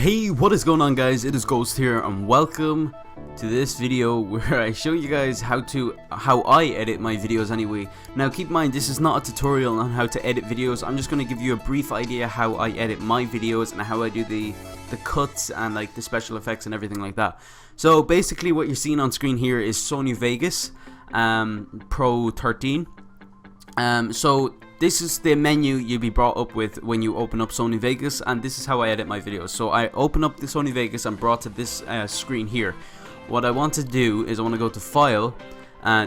Hey, what is going on, guys? It is Ghost here, and welcome to this video where I show you guys how I edit my videos anyway. Now keep in mind, this is not a tutorial on how to edit videos. I'm just going to give you a brief idea how I edit my videos and how I do the cuts and like the special effects and everything like that. So basically what you're seeing on screen here is Sony Vegas Pro 13. So this is the menu you'll be brought up with when you open up Sony Vegas, and this is how I edit my videos. So I open up the Sony Vegas and brought to this screen here. What I want to do is I want to go to File.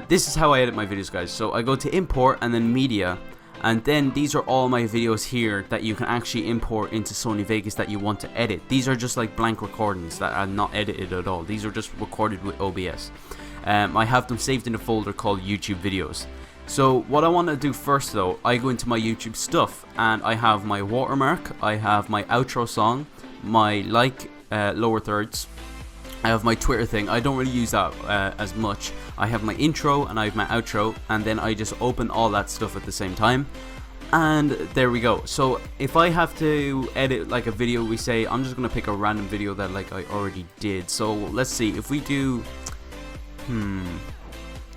This is how I edit my videos, guys. So I go to Import and then Media, and then these are all my videos here that you can actually import into Sony Vegas that you want to edit. These are just like blank recordings that are not edited at all. These are just recorded with OBS. I have them saved in a folder called YouTube Videos. So what I want to do first though, I go into my YouTube stuff and I have my watermark, I have my outro song, my lower thirds, I have my Twitter thing. I don't really use that as much. I have my intro and I have my outro, and then I just open all that stuff at the same time. And there we go. So if I have to edit like a video, we say, I'm just going to pick a random video that like I already did. So let's see, if we do,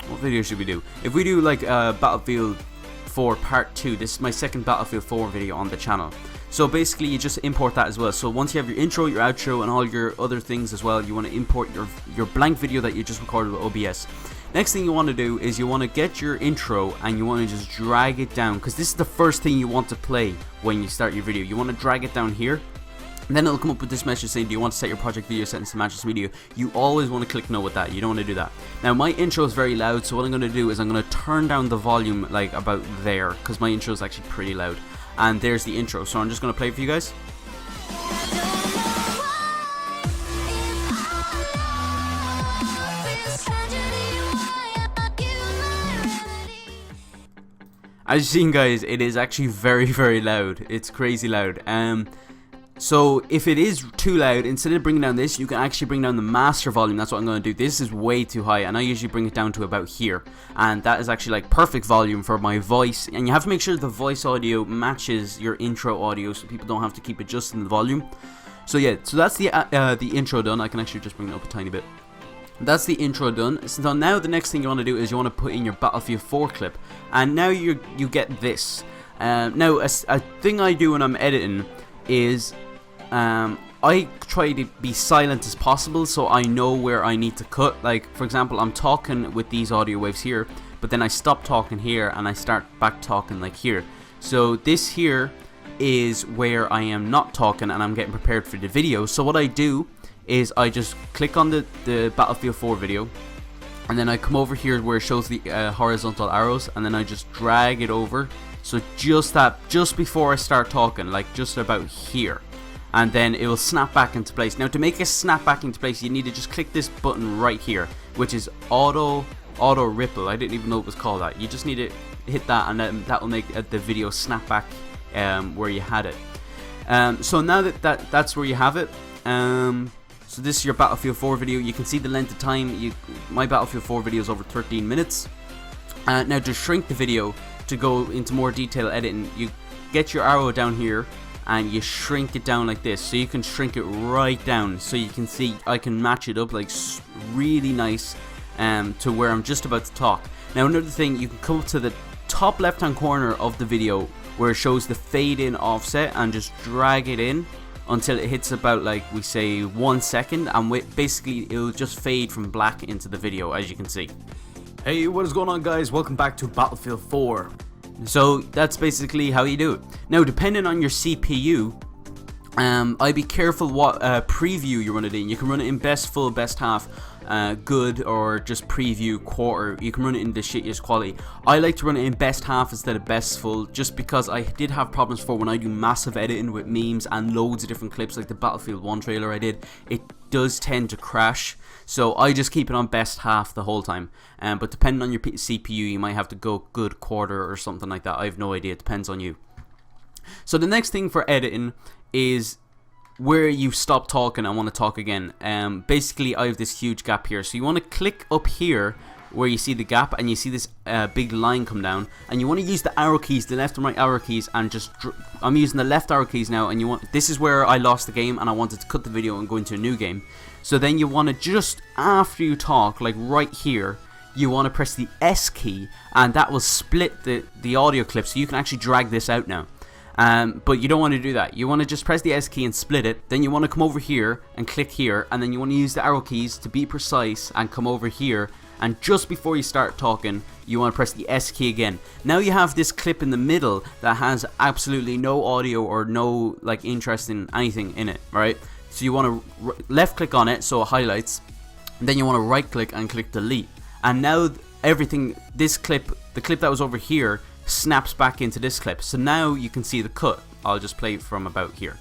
what video should we do? If we do like Battlefield 4 Part 2, this is my second Battlefield 4 video on the channel. So basically you just import that as well. So once you have your intro, your outro, and all your other things as well, you want to import your blank video that you just recorded with OBS. Next thing you want to do is you want to get your intro and you want to just drag it down, because this is the first thing you want to play when you start your video. You want to drag it down here. And then it'll come up with this message saying, do you want to set your project video settings to match this video? You always want to click no with that. You don't want to do that. Now my intro is very loud, so what I'm going to do is I'm going to turn down the volume like about there, because my intro is actually pretty loud. And there's the intro, so I'm just going to play it for you guys. As you've seen, guys, it is actually very loud. It's crazy loud. So if it is too loud, instead of bringing down this, you can actually bring down the master volume. That's what I'm going to do. This is way too high, and I usually bring it down to about here, and that is actually like perfect volume for my voice. And you have to make sure the voice audio matches your intro audio, so people don't have to keep adjusting the volume. So yeah, so that's the intro done. I can actually just bring it up a tiny bit. That's the intro done. So now the next thing you want to do is you want to put in your Battlefield 4 clip, and now you get this. Now a thing I do when I'm editing is I try to be silent as possible, so I know where I need to cut. Like for example, I'm talking with these audio waves here, but then I stop talking here and I start back talking like here. So this here is where I am not talking and I'm getting prepared for the video. So what I do is I just click on the Battlefield 4 video, and then I come over here where it shows the horizontal arrows, and then I just drag it over. So just before I start talking, like just about here. And then it will snap back into place. Now to make it snap back into place, you need to just click this button right here, which is auto ripple. I didn't even know it was called that. You just need to hit that, and then that will make the video snap back where you had it. So now that's where you have it. So this is your Battlefield 4 video. You can see the length of time. My Battlefield 4 video is over 13 minutes. Now to shrink the video, to go into more detail editing, you get your arrow down here and you shrink it down like this. So you can shrink it right down, so you can see I can match it up like really nice to where I'm just about to talk. Now another thing, you can come up to the top left hand corner of the video where it shows the fade in offset, and just drag it in until it hits about, like we say, 1 second, and basically it'll just fade from black into the video, as you can see. Hey, what is going on, guys? Welcome back to Battlefield 4. So that's basically how you do it. Now depending on your CPU, I'd be careful what preview you run it in. You can run it in best, full, best half, good, or just preview, quarter. You can run it in the shittiest quality. I like to run it in best half instead of best full, just because I did have problems before when I do massive editing with memes and loads of different clips, like the Battlefield 1 trailer I did. It does tend to crash, so I just keep it on best half the whole time. But depending on your CPU, you might have to go good, quarter, or something like that. I have no idea. It depends on you. So the next thing for editing is where you stop talking and want to talk again. Basically I have this huge gap here, so you want to click up here where you see the gap and you see this big line come down, and you want to use the arrow keys, the left and right arrow keys, and just I'm using the left arrow keys now, and this is where I lost the game and I wanted to cut the video and go into a new game. So then you want to, just after you talk, like right here, you want to press the S key, and that will split the audio clip, so you can actually drag this out now. But you don't want to do that. You want to just press the S key and split it. Then you want to come over here and click here, and then you want to use the arrow keys to be precise and come over here, and just before you start talking you want to press the S key again. Now you have this clip in the middle that has absolutely no audio or no like interest in anything in it, right? So you want to left click on it so it highlights, then you want to right click and click delete, and now everything, this clip, the clip that was over here, snaps back into this clip. So now you can see the cut. I'll just play it from about here.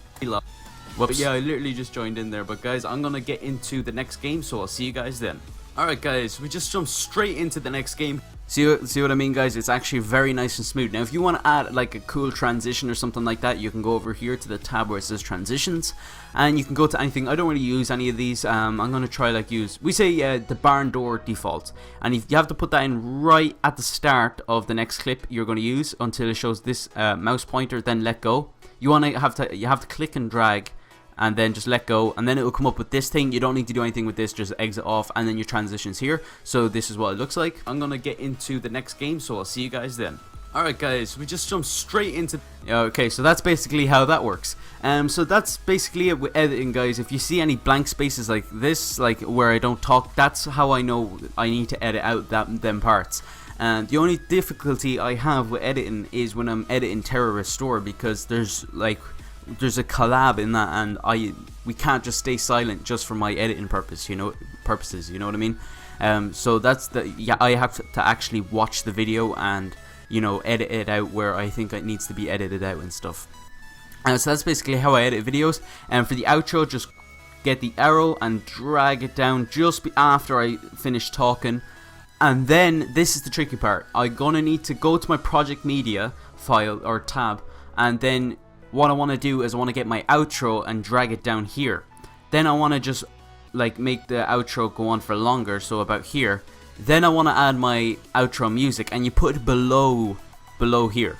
Whoops. Yeah, I literally just joined in there, but guys, I'm gonna get into the next game, so I'll see you guys then. Alright guys, we just jumped straight into the next game. See what I mean, guys? It's actually very nice and smooth. Now if you want to add like a cool transition or something like that, you can go over here to the tab where it says transitions, and you can go to anything. I don't really use any of these. I'm going to try like we say the barn door default, and you have to put that in right at the start of the next clip you're going to use until it shows this mouse pointer, then let go. You have to click and drag, and then just let go, and then it will come up with this thing. You don't need to do anything with this, just exit off, and then your transitions here. So this is what it looks like. I'm gonna get into the next game, so I'll see you guys then. Alright guys, we just jumped straight into... Okay, so that's basically how that works. So that's basically it with editing, guys. If you see any blank spaces like this, like where I don't talk, that's how I know I need to edit out them parts. And the only difficulty I have with editing is when I'm editing Terror Restore, because there's a collab in that, and we can't just stay silent just for my editing purposes, you know what I mean? So that's I have to actually watch the video and, you know, edit it out where I think it needs to be edited out and stuff. So that's basically how I edit videos. And for the outro, just get the arrow and drag it down just after I finish talking. And then this is the tricky part. I'm gonna need to go to my project media file or tab, and then what I want to do is I want to get my outro and drag it down here. Then I want to just like make the outro go on for longer, so about here. Then I want to add my outro music, and you put it below here.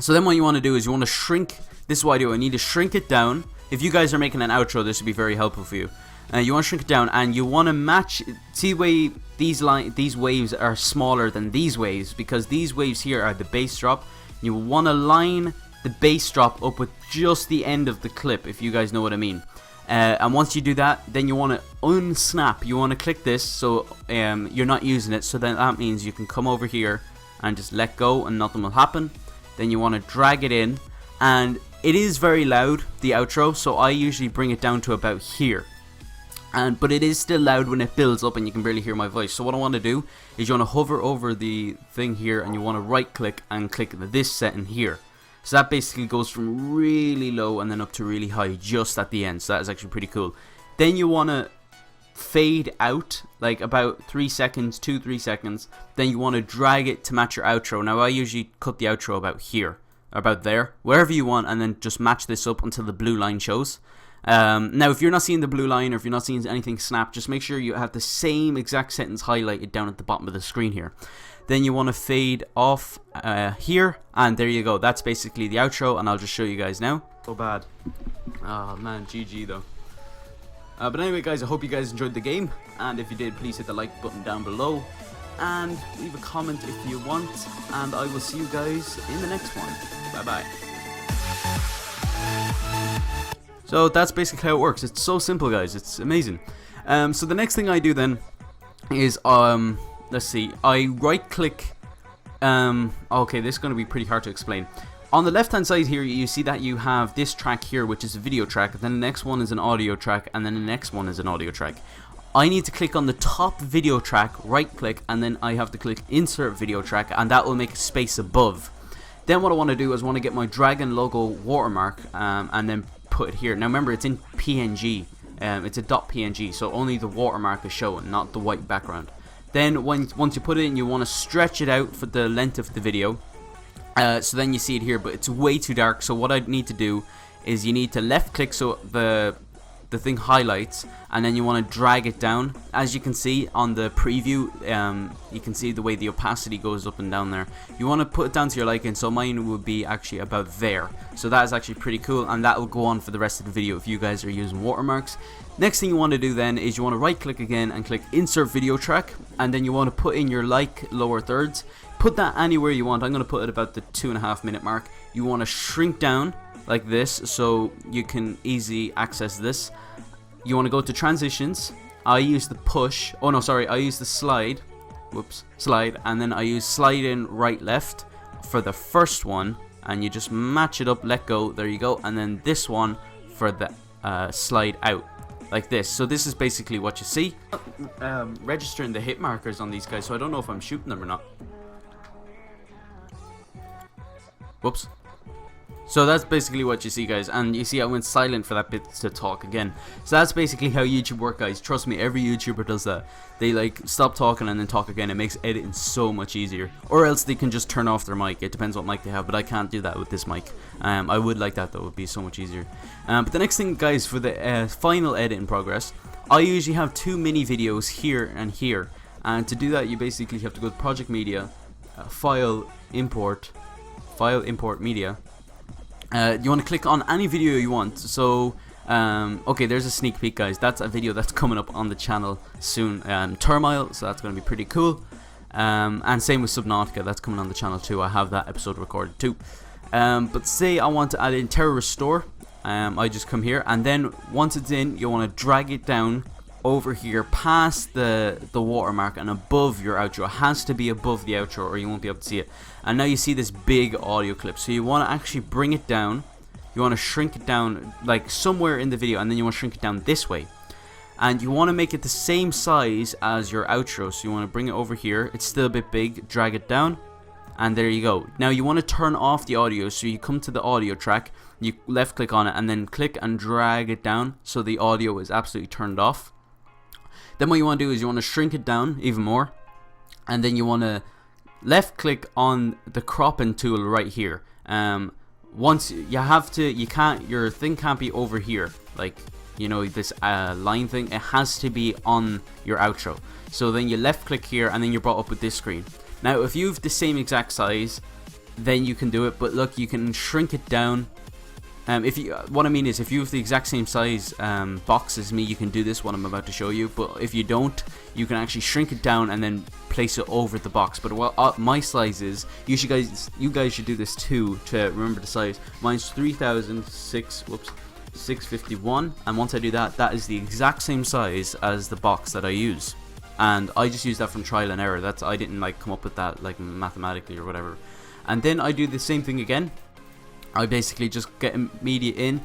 So then what you want to do is you want to shrink. This is what I do. I need to shrink it down. If you guys are making an outro, this would be very helpful for you. You want to shrink it down, and you want to match. See the way these waves are smaller than these waves, because these waves here are the bass drop. You want to line the bass drop up with just the end of the clip, if you guys know what I mean. And once you do that, then you want to unsnap. You want to click this so you're not using it, so then that means you can come over here and just let go and nothing will happen. Then you want to drag it in, and it is very loud, the outro, so I usually bring it down to about here. But it is still loud when it builds up and you can barely hear my voice. So what I want to do is you want to hover over the thing here, and you want to right click and click this setting here. So that basically goes from really low and then up to really high just at the end. So that is actually pretty cool. Then you want to fade out like about 3 seconds, 2-3 seconds. Then you want to drag it to match your outro. Now I usually cut the outro about here, about there, wherever you want, and then just match this up until the blue line shows. Now if you're not seeing the blue line, or if you're not seeing anything snap, just make sure you have the same exact sentence highlighted down at the bottom of the screen here. Then you want to fade off here, and there you go. That's basically the outro, and I'll just show you guys now. So bad. Oh man, GG though. But anyway guys, I hope you guys enjoyed the game, and if you did, please hit the like button down below and leave a comment if you want, and I will see you guys in the next one. Bye bye. So that's basically how it works. It's so simple, guys. It's amazing. So the next thing I do then is let's see, I right click. Okay, this is going to be pretty hard to explain. On the left hand side here, you see that you have this track here, which is a video track, then the next one is an audio track, and then the next one is an audio track. I need to click on the top video track, right click, and then I have to click insert video track, and that will make a space above. Then what I want to do is I want to get my dragon logo watermark, and then put it here. Now remember, it's in PNG. It's a .png, so only the watermark is showing, not the white background. Then once you put it in, you want to stretch it out for the length of the video. So then you see it here, but it's way too dark. So what I need to do is you need to left click, so the the thing highlights, and then you want to drag it down. As you can see on the preview, you can see the way the opacity goes up and down there. You want to put it down to your liking, so mine would be actually about there. So that is actually pretty cool, and that will go on for the rest of the video if you guys are using watermarks. Next thing you want to do then is you want to right click again and click insert video track, and then you want to put in your lower thirds. Put that anywhere you want. I'm going to put it about the 2.5 minute mark. You want to shrink down like this so you can easily access this. You want to go to transitions. I use the push. Oh no, sorry. I use the slide. Whoops, slide, and then I use slide in right left for the first one, and you just match it up. Let go. There you go. And then this one for the slide out. Like this. So this is basically what you see. Registering the hit markers on these guys, so I don't know if I'm shooting them or not. Whoops. So that's basically what you see, guys, and you see I went silent for that bit to talk again. So that's basically how YouTube works, guys. Trust me, every YouTuber does that. They like stop talking and then talk again. It makes editing so much easier. Or else they can just turn off their mic. It depends what mic they have, but I can't do that with this mic. I would like that though. It would be so much easier. But the next thing, guys, for the final edit in progress, I usually have 2 mini videos here and here. And to do that, you basically have to go to Project Media, File, Import Media. You want to click on any video you want. So okay, there's a sneak peek, guys. That's a video that's coming up on the channel soon, Turmoil, so that's going to be pretty cool. And same with Subnautica, that's coming on the channel too. I have that episode recorded too. But say I want to add in Terror Restore, I just come here, and then once it's in, you want to drag it down over here past the watermark and above your outro. It has to be above the outro or you won't be able to see it. And now you see this big audio clip, so you want to actually bring it down. You want to shrink it down like somewhere in the video, and then you want to shrink it down this way, and you want to make it the same size as your outro. So you want to bring it over here. It's still a bit big. Drag it down, and there you go. Now you want to turn off the audio, so you come to the audio track, you left click on it, and then click and drag it down so the audio is absolutely turned off. Then what you want to do is you want to shrink it down even more, and then you want to left click on the cropping tool right here. Once you have to, your thing can't be over here, like, you know, this line thing. It has to be on your outro. So then you left click here, and then you're brought up with this screen. Now if you have the same exact size, then you can do it, but look, you can shrink it down. What I mean is, if you have the exact same size box as me, you can do this, what I'm about to show you. But if you don't, you can actually shrink it down and then place it over the box. But what my size is, you guys should do this too to remember the size. Mine's 651, and once I do that, that is the exact same size as the box that I use. And I just use that from trial and error. I didn't like come up with that like mathematically or whatever. And then I do the same thing again. I basically just get media in,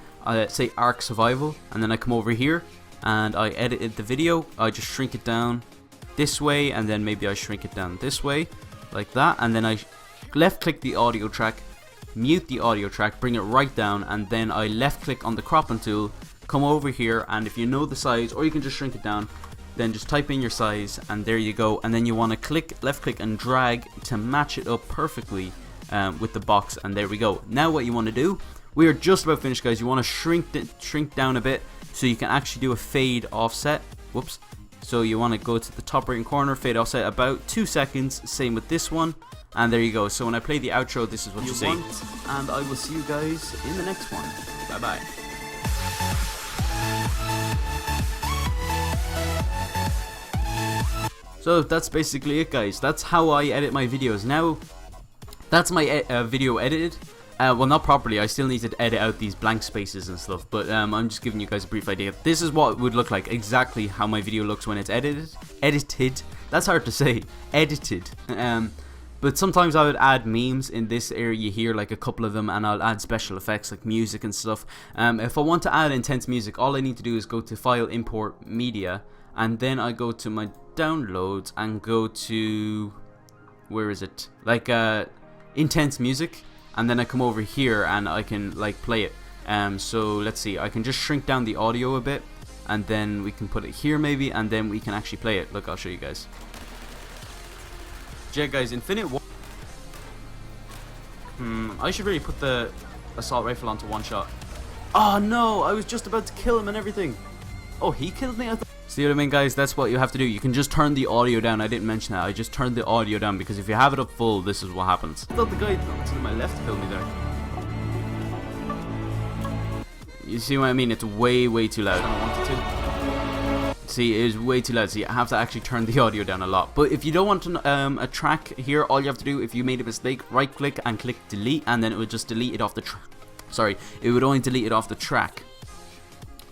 say Ark Survival, and then I come over here and I edited the video. I just shrink it down this way, and then maybe I shrink it down this way, like that, and then I left click the audio track, mute the audio track, bring it right down, and then I left click on the cropping tool, come over here, and if you know the size, or you can just shrink it down, then just type in your size, and there you go. And then you want to left click and drag to match it up perfectly with the box, and there we go. Now what you want to do, we are just about finished, guys. You want to shrink down a bit so you can actually do a fade offset. Whoops. So you want to go to the top right corner, fade offset about 2 seconds. Same with this one, and there you go. So when I play the outro, this is what you see. And I will see you guys in the next one. Bye bye. So that's basically it, guys. That's how I edit my videos. Now that's my video edited. Well, not properly. I still need to edit out these blank spaces and stuff, but I'm just giving you guys a brief idea. This is what it would look like, exactly how my video looks when it's edited. That's hard to say. Edited. But sometimes I would add memes in this area here, like a couple of them, and I'll add special effects like music and stuff. If I want to add intense music, all I need to do is go to File, Import Media, and then I go to my downloads and go to, where is it? Like intense music. And then I come over here and I can like play it. So let's see, I can just shrink down the audio a bit, and then we can put it here maybe, and then we can actually play it. Look, I'll show you guys. Yeah, guys, Infinite War. I should really put the assault rifle onto one shot. Oh no, I was just about to kill him and everything. Oh, he killed me? See what I mean, guys? That's what you have to do. You can just turn the audio down. I didn't mention that. I just turned the audio down because if you have it up full, this is what happens. I thought the guy to my left killed me there. You see what I mean? It's way too loud. I don't want it to. See, it is way too loud, so you have to actually turn the audio down a lot. But if you don't want a track here, all you have to do, if you made a mistake, right click and click delete, and then it would just delete it off the track. Sorry, it would only delete it off the track.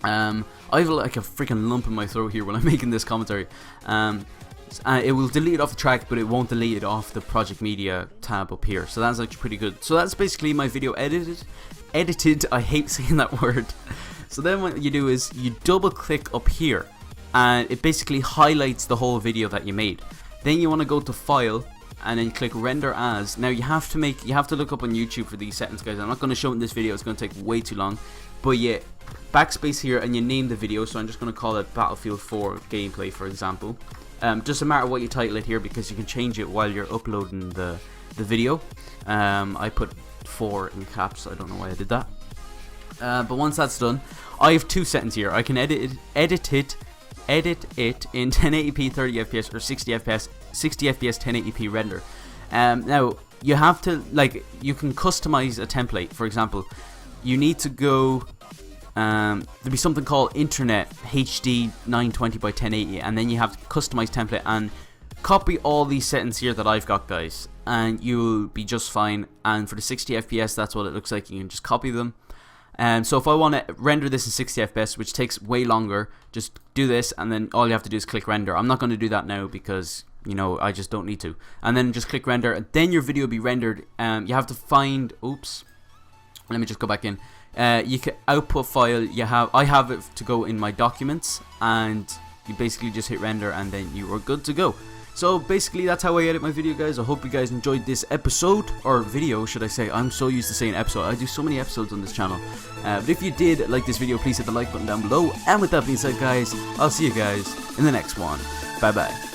I have like a freaking lump in my throat here when I'm making this commentary. It will delete it off the track, but it won't delete it off the project media tab up here. So that's actually pretty good. So that's basically my video edited. I hate saying that word. So then what you do is you double click up here, and it basically highlights the whole video that you made. Then you want to go to file and then click render as. Now you have to look up on YouTube for these settings, guys. I'm not going to show it in this video, it's going to take way too long. But yeah, backspace here and you name the video. So I'm just going to call it Battlefield 4 gameplay, for example. Doesn't matter what you title it here because you can change it while you're uploading the video. I put 4 in caps, I don't know why I did that. But once that's done, I have 2 settings here. I can edit it in 1080p 30 fps or 60 fps 1080p render. Now you have to, like, you can customize a template. For example, you need to go there'll be something called internet HD 920 by 1080, and then you have to customize template and copy all these settings here that I've got, guys, and you'll be just fine. And for the 60 fps, that's what it looks like. You can just copy them. So if I want to render this in 60 fps, which takes way longer, just do this, and then all you have to do is click render. I'm not going to do that now because, you know, I just don't need to. And then just click render, and then your video will be rendered. You have to find, oops, let me just go back in. You can output file. I have it to go in my documents, and you basically just hit render, and then you are good to go. So basically that's how I edit my video, guys. I hope you guys enjoyed this episode, or video should I say. I'm so used to saying episode. I do so many episodes on this channel. But if you did like this video, please hit the like button down below. And with that being said, guys, I'll see you guys in the next one. Bye bye.